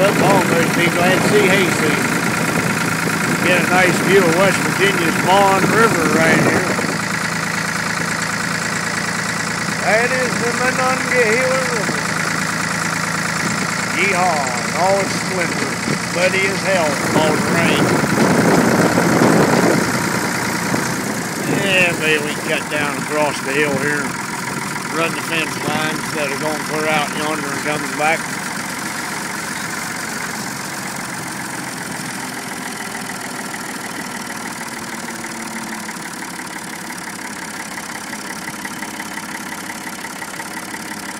up almost be glad to see hay season. Get a nice view of West Virginia's Mon River right here. That is the Monongahela River. Yeehaw, in all its splendor, muddy as hell from all the rain. Yeah, maybe we can cut down across the hill here, run the fence line instead of going clear out yonder and coming back.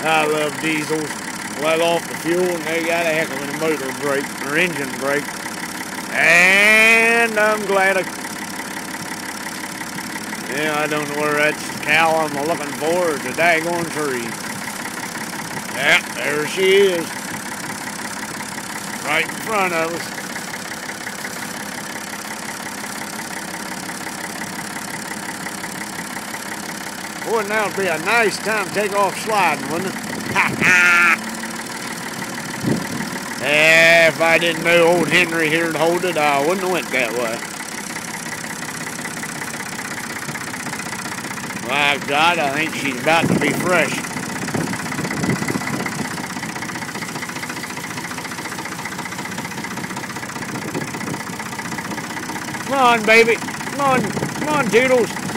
I love diesels. Let off the fuel and they got a heck of a motor brake or engine brake. And I'm glad I don't know where that's the cow I'm looking for. It's a daggone tree. Yeah, there she is. Right in front of us. Boy, now would be a nice time to take off sliding, wouldn't it? Ha ha! Yeah, if I didn't know old Henry here to hold it, I wouldn't have went that way. My God, I think she's about to be fresh. Come on, baby. Come on, Toodles.